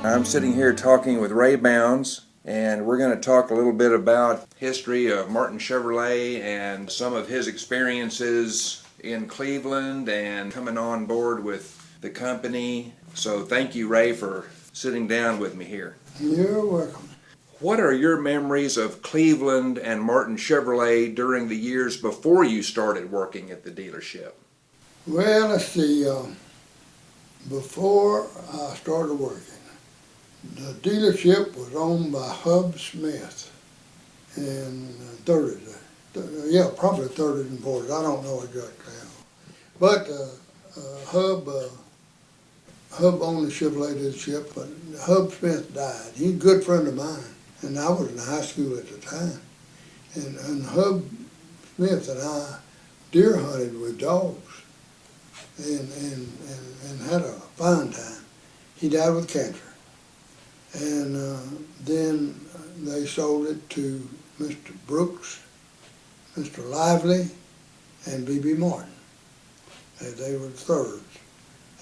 I'm sitting here talking with Ray Bounds, and we're going to talk a little bit about history of Martin Chevrolet and some of his experiences in Cleveland and coming on board with the company. So thank you, Ray, for sitting down with me here. You're welcome. What are your memories of Cleveland and Martin Chevrolet during the years before you started working at the dealership? Well, let's see. Before I started working, the dealership was owned by Hub Smith in 30s. Yeah, probably 30s and 40s. I don't know exactly how. But Hub owned the Chevrolet dealership, but Hub Smith died. He's a good friend of mine, and I was in high school at the time. And Hub Smith and I deer hunted with dogs and had a fine time. He died with cancer. And then they sold it to Mr. Brooks, Mr. Lively, and B.B. Martin. They were thirds.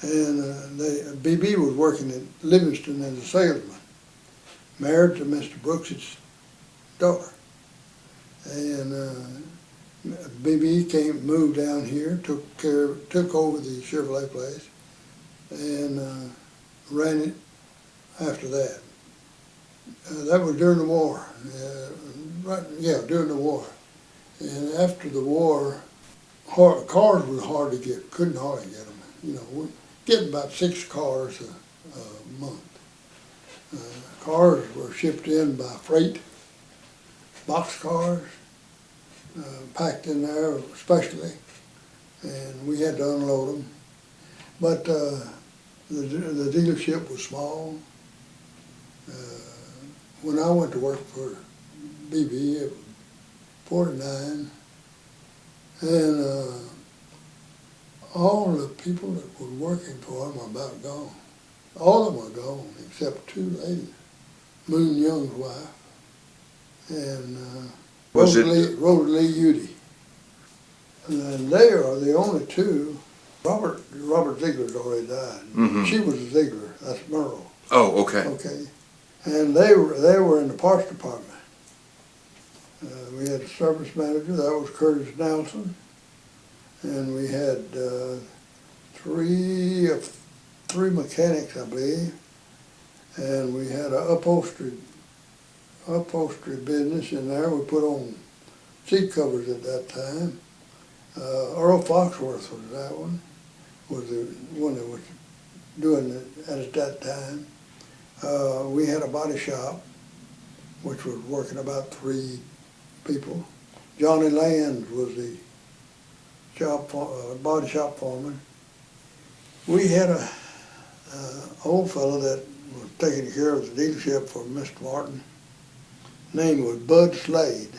And B.B. was working at Livingston as a salesman, married to Mr. Brooks's daughter. And B.B. moved down here, took over the Chevrolet place, and ran it after that. That was during the war. During the war. And after the war, cars were hard to get. Couldn't hardly get them. You know, we're getting about 6 cars a month. Cars were shipped in by freight, box cars, packed in there especially, and we had to unload them. But the dealership was small. When I went to work for BB, it was 49, and all the people that were working for him are about gone. All of them are gone except 2 ladies. Moon Young's wife and Rose Lee Udy. And they are the only 2. Robert Ziegler's already died. Mm-hmm. She was a Ziegler. That's Merle. Oh, okay. Okay. And they were in the parts department. We had a service manager, that was Curtis Nelson, and we had 3 mechanics, I believe, and we had an upholstery business in there. We put on seat covers at that time. Earl Foxworth was that one, was the one that was doing it at that time. We had a body shop, which was working about 3 people. Johnny Land was the body shop foreman. We had a old fellow that was taking care of the dealership for Mr. Martin. His name was Bud Slade,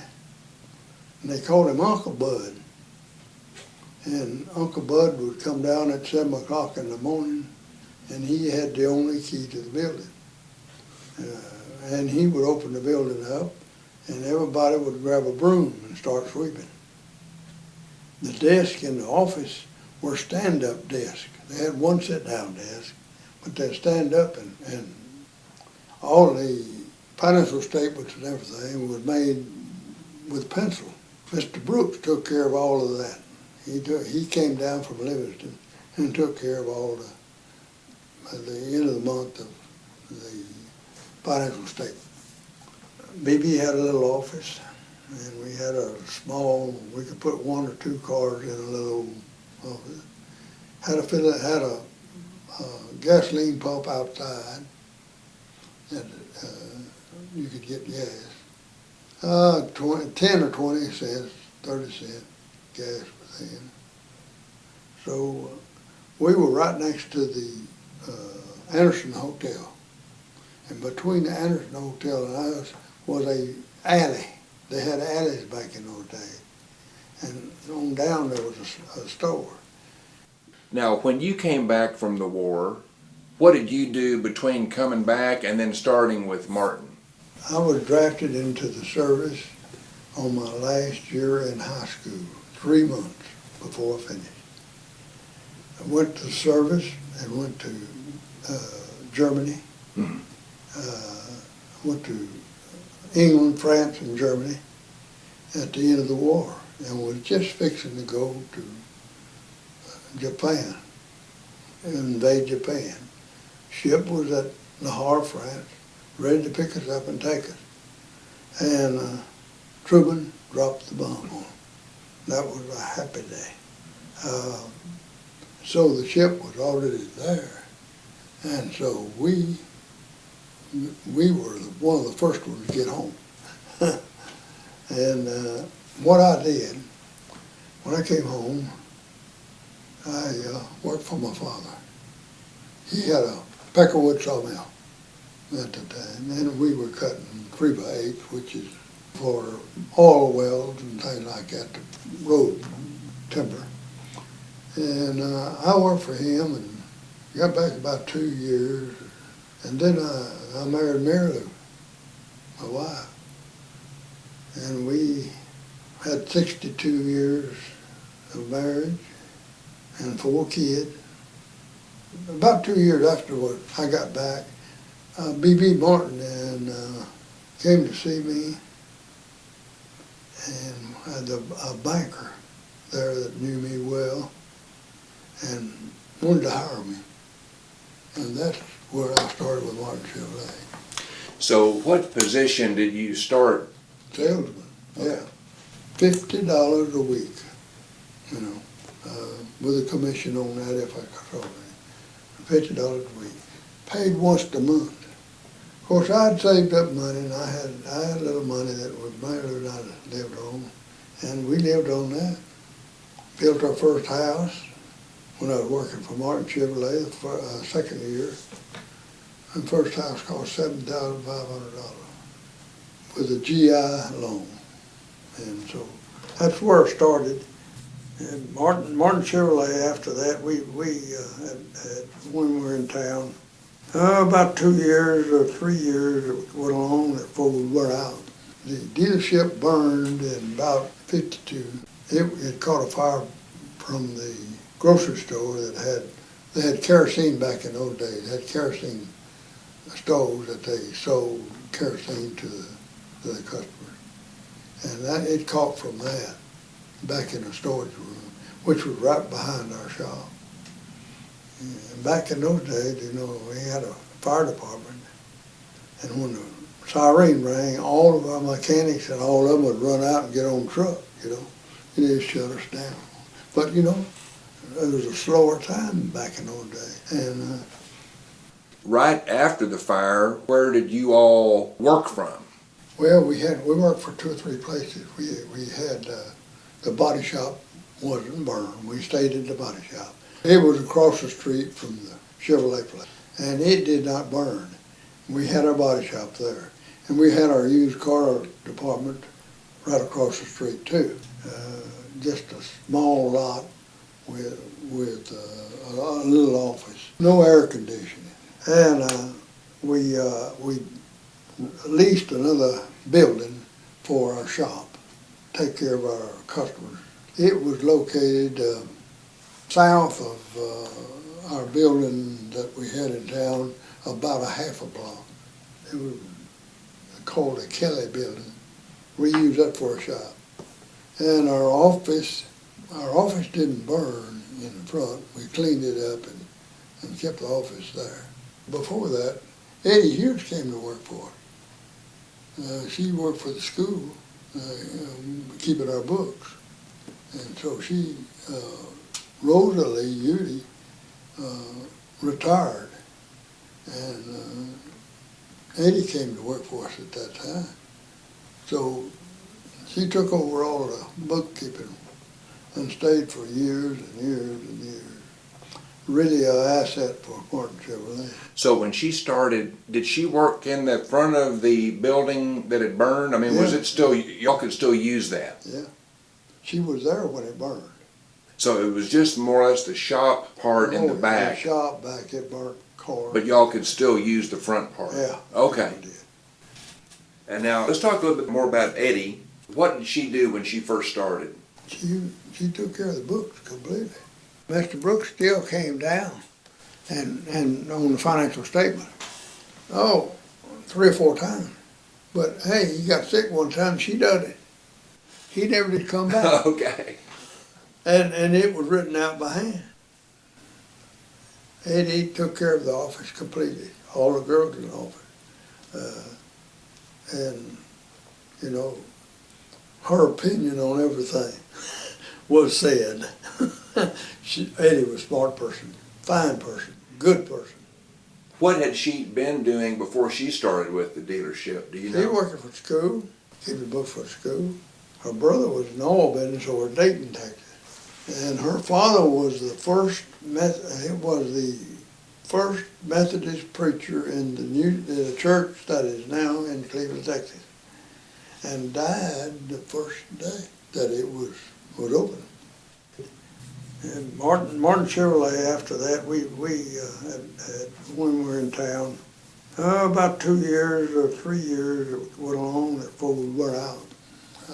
and they called him Uncle Bud. And Uncle Bud would come down at 7 o'clock in the morning, and he had the only key to the building. And he would open the building up, and everybody would grab a broom and start sweeping. The desk in the office were stand-up desks. They had one sit-down desk, but they'd stand up, and all the financial statements and everything was made with pencil. Mr. Brooks took care of all of that. He came down from Livingston and took care of all at the end of the month of the financial statement. BB had a little office, and we had a small, we could put 1 or 2 cars in a little office. Had a gasoline pump outside that you could get gas. 10 or 20 cents, 30 cent gas was in. So we were right next to the Anderson Hotel. And between the Anderson Hotel and us was a alley. They had alleys back in those days. And on down there was a store. Now, when you came back from the war, what did you do between coming back and then starting with Martin? I was drafted into the service on my last year in high school, 3 months before I finished. I went to service and went to Germany. Mm-hmm. went to England, France, and Germany at the end of the war, and was just fixing to go to Japan, invade Japan. Ship was at Le Havre, France, ready to pick us up and take us. And Truman dropped the bomb on him. That was a happy day. So the ship was already there, and so we were one of the first ones to get home. And what I did, when I came home, I worked for my father. He had a peckerwood sawmill at the time, and we were cutting 3x8, which is for oil wells and things like that, the road timber. And I worked for him and got back about 2 years, and then I married Mary Lou, my wife, and we had 62 years of marriage and 4 kids. About 2 years afterward, I got back. B.B. Martin came to see me, and had a banker there that knew me well and wanted to hire me. And that's where I started with Martin Chevrolet. So what position did you start? Salesman, yeah. $50 a week, you know, with a commission on that if I controlled it. $50 a week. Paid once a month. Of course, I'd saved up money, and I had a little money that was Mary Lou and I lived on, and we lived on that. Built our first house when I was working for Martin Chevrolet, the second year. And first house cost $7,500 with a GI loan. And so that's where it started. And Martin Chevrolet, after that, we when we were in town, about 2 years or 3 years it went along before we were out. The dealership burned in about 52. It caught a fire from the grocery store they had kerosene back in those days. They had kerosene stoves that they sold kerosene to the customers. And it caught from that back in the storage room, which was right behind our shop. And back in those days, you know, we had a fire department, and when the siren rang, all of our mechanics and all of them would run out and get on the truck, you know, and they'd shut us down. But, you know, it was a slower time back in those days. And Right after the fire, where did you all work from? well, we worked for 2 or 3 places. We had the body shop wasn't burned. We stayed in the body shop. It was across the street from the Chevrolet place, and it did not burn. We had our body shop there, and we had our used car department right across the street too. Just a small lot with a little office, no air conditioning, and we leased another building for our shop, take care of our customers. It was located south of our building that we had in town, about a half a block. It was called the Kelly Building. We used that for a shop. And our office didn't burn in the front. We cleaned it up and kept the office there. Before that, Eddie Hughes came to work for us. She worked for the school, keeping our books. And so she, Rosalie Udy, retired, and Eddie came to work for us at that time. So she took over all the bookkeeping and stayed for years and years and years. Really an asset for Martin Chevrolet. So when she started, did she work in the front of the building that had burned? I mean, was it still, y'all could still use that? Yeah. She was there when it burned. So it was just more or less the shop part in the back. The shop back, it burnt car. But y'all could still use the front part? Yeah. Okay. We did. And now let's talk a little bit more about Eddie. What did she do when she first started? She took care of the books completely. Mr. Brooks still came down and on the financial statement. Oh, 3 or 4 times. But hey, he got sick one time, she done it. He never did come back. Okay. And it was written out by hand. Eddie took care of the office completely, all the girls in the office. And, you know, her opinion on everything was said. Eddie was a smart person, fine person, good person. What had she been doing before she started with the dealership? Do you know? She working for school, keeping books for school. Her brother was in the oil business over in Dayton, Texas. And her father was the first Methodist preacher in the church that is now in Cleveland, Texas, and died the first day that it was open. And Martin Chevrolet, after that, we had when we were in town, about 2 years or 3 years it went along before we went out.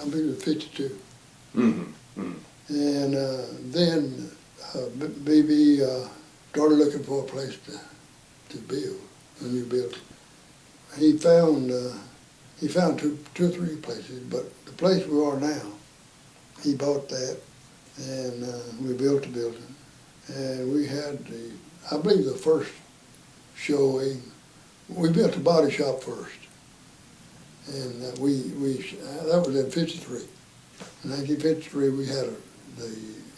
I believe it was 52. Mm-hmm. Mm-hmm. And then BB started looking for a place to build, a new building. He found two or three places, but the place we are now, he bought that, and we built the building. And we had I believe the first showing, we built the body shop first. And that was in 53. In 1953, we had the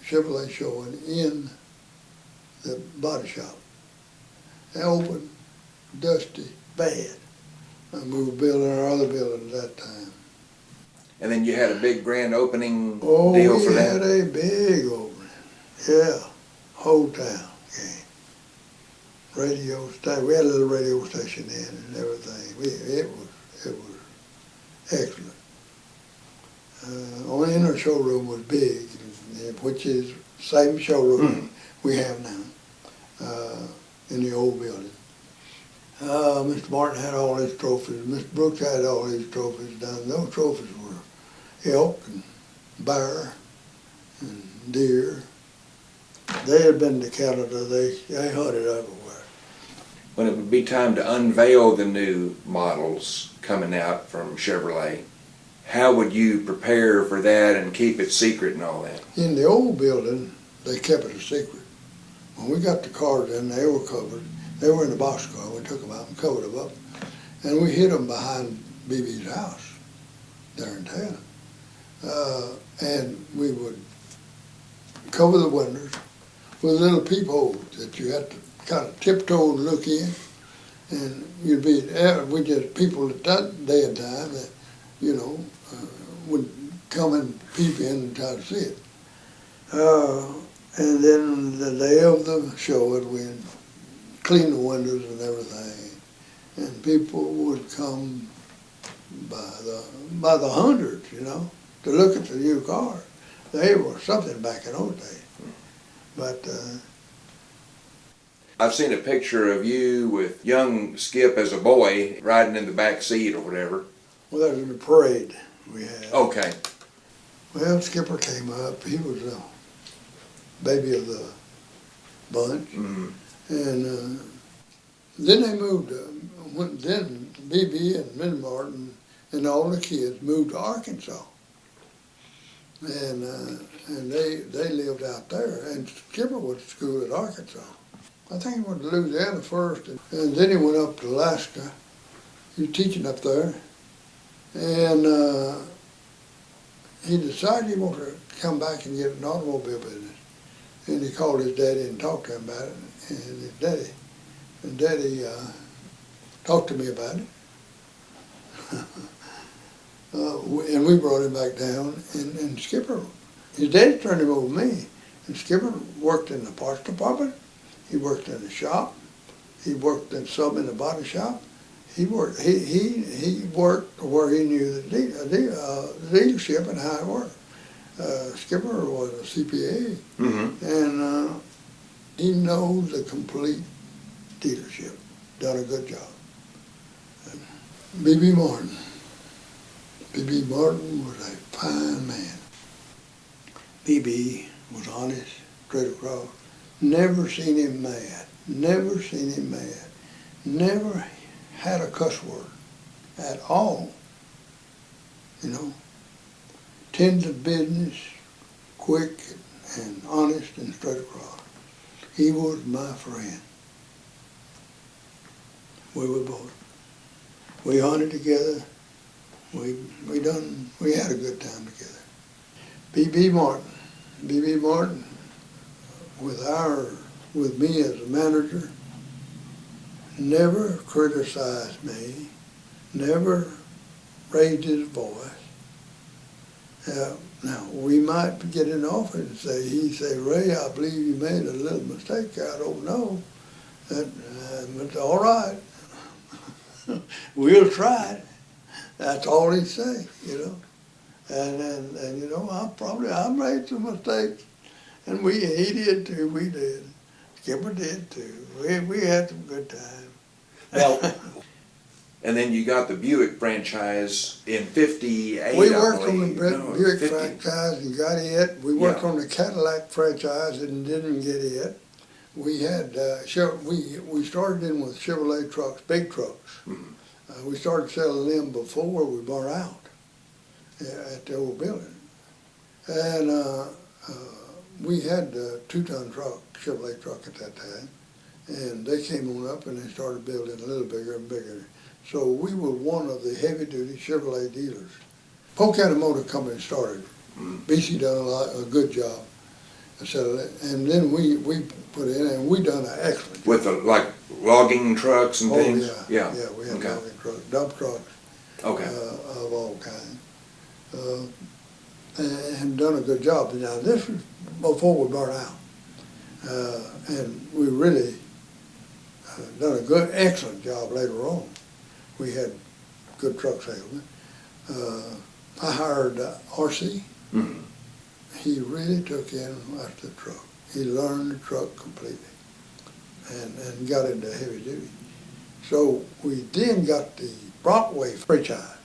Chevrolet showing in the body shop. They open, dusty, bad. And we were building our other building at that time. And then you had a big grand opening Oh, deal for that? we had a big opening. Yeah, whole town came. Radio station, we had a little radio station in and everything. It was excellent. Only inner showroom was big, which is same showroom we have now in the old building. Mr. Martin had all his trophies. Mr. Brooks had all his trophies done. Those trophies were elk and bear and deer. They had been to Canada. They hunted everywhere. When it would be time to unveil the new models coming out from Chevrolet, how would you prepare for that and keep it secret and all that? In the old building, they kept it a secret. When we got the cars in, they were covered. They were in the boxcar. We took them out and covered them up. And we hid them behind BB's house there in town. And we would cover the windows with little peepholes that you had to kind of tiptoe and look in. And you'd be, we just, people at that day and time that, you know, would come and peep in and try to see it. And then the day of the show, we'd clean the windows and everything. And people would come by the hundreds, you know, to look at the new car. They were something back in those days. But I've seen a picture of you with young Skip as a boy riding in the back seat or whatever. well, that was in the parade we had. Okay. Well, Skipper came up. He was the baby of the bunch. Mm-hmm. And then they moved, then BB and Minnie Martin and all the kids moved to Arkansas. And they lived out there. And Skipper went to school at Arkansas. I think he went to Louisiana first. And then he went up to Alaska. He was teaching up there. And he decided he wanted to come back and get an automobile business. And he called his daddy and talked to him about it. And daddy talked to me about it. And we brought him back down, and Skipper, his daddy turned him over to me, and Skipper worked in the parts department, he worked in the shop, he worked in some in the body shop, he worked where he knew the dealership and how it worked. Skipper was a CPA, and he knows the complete dealership, done a good job. B.B. Martin. B.B. Martin was a fine man. B.B. was honest, straight across. Never seen him mad. Never seen him mad. Never had a cuss word. at all. You know, tended business, quick and honest and straight across. He was my friend. We were both. We hunted together. We had a good time together. B.B. Martin, with me as a manager, never criticized me, never raised his voice. Now, we might get in the office and he'd say, Ray, I believe you made a little mistake. I don't know. But all right. We'll try it. That's all he'd say, you know. And you know, I made some mistakes. And he did too, we did. Skipper did too. We had some good times. Well, and then you got the Buick franchise in 58, We worked I on the believe. Buick 50. franchise and got it. We worked Yeah. on the Cadillac franchise and didn't get it. We had, we started in with Chevrolet trucks, big trucks. Mhm. We started selling them before we burned out at the old building. And we had a 2-ton truck, Chevrolet truck at that time. And they came on up and they started building a little bigger and bigger. So we were one of the heavy-duty Chevrolet dealers. Polk County Motor Company started. BC done a good job. And then we put in, and we done an excellent job. With the, like logging trucks and things? Yeah, we had Okay. logging trucks, dump trucks Okay. of all kinds. And done a good job. Now, this was before we burned out. And we really done a good, excellent job later on. We had good truck salesmen. I hired R.C. Mhm. He really took in the truck. He learned the truck completely and got into heavy duty. So we then got the Brockway franchise,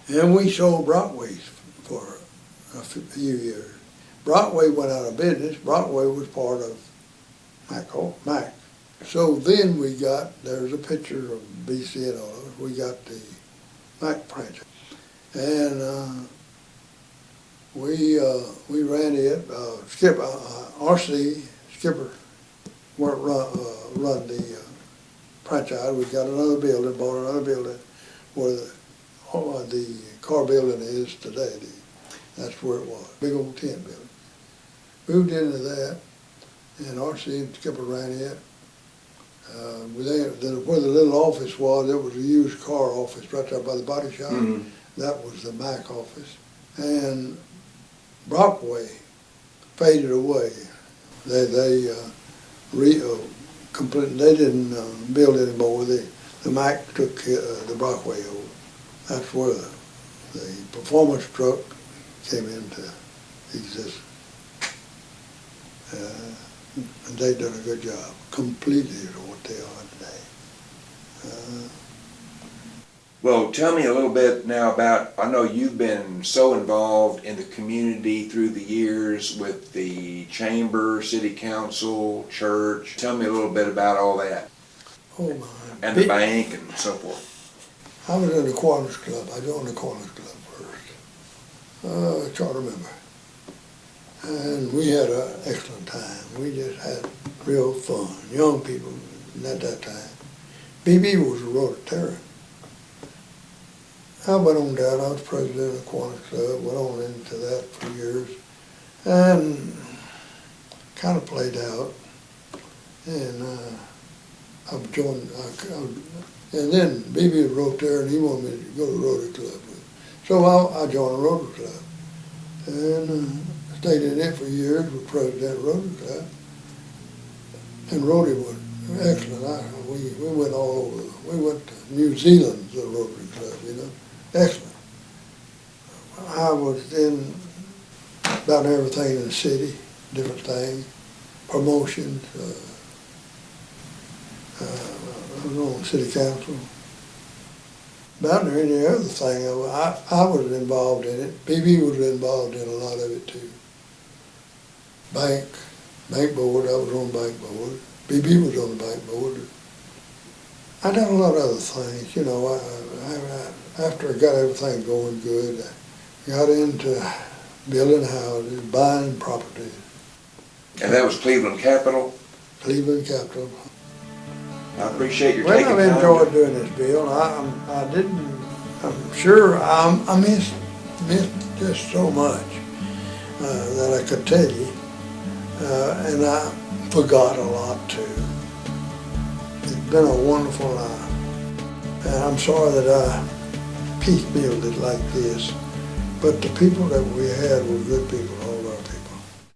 and we sold Brockways for a few years. Brockway went out of business. Brockway was part of Mac. So then there's a picture of BC and all of us. We got the Mac franchise. And we ran it. R.C. Skipper run the franchise. We got another building, bought another building where the car building is today. That's where it was, big old tent building. Moved into that, and R.C. and Skipper ran it. Where the little office was, it was a used car office right there by the body shop. Mhm. That was the Mac office. And Brockway faded away. They didn't build anymore. The Mac took the Brockway over. That's where the performance truck came into existence. And they done a good job, completely what they are today. Well, tell me a little bit now about, I know you've been so involved in the community through the years with the chamber, city council, church. Tell me a little bit about all that. Oh my. And the bank and so forth. I was in the Kiwanis Club. I joined the Kiwanis Club first. I try to remember. And we had an excellent time. We just had real fun. Young people at that time. BB was a Rotarian. I went on down. I was president of the Kiwanis Club. Went on into that for years. And kind of played out. And I joined. And then BB was Rotarian, and he wanted me to go to Rotary Club with him. So I joined the Rotary Club. And stayed in it for years, was president of Rotary Club. And Rotary was excellent. We went all over. We went to New Zealand, the Rotary Club, you know. Excellent. I was in about everything in the city, different things, promotions. I was on city council. About any other thing, I was involved in it. BB was involved in a lot of it too. Bank board, I was on bank board. BB was on the bank board. I done a lot of other things, you know. After I got everything going good, I got into building houses, buying property, And that was Cleveland Capital. Cleveland Capital. I appreciate your Well, taking I've time. enjoyed doing this, Bill. I'm sure I missed just so much that I could tell you, and I forgot a lot too. It's been a wonderful life, and I'm sorry that I piecemealed it like this. But the people that we had were good people.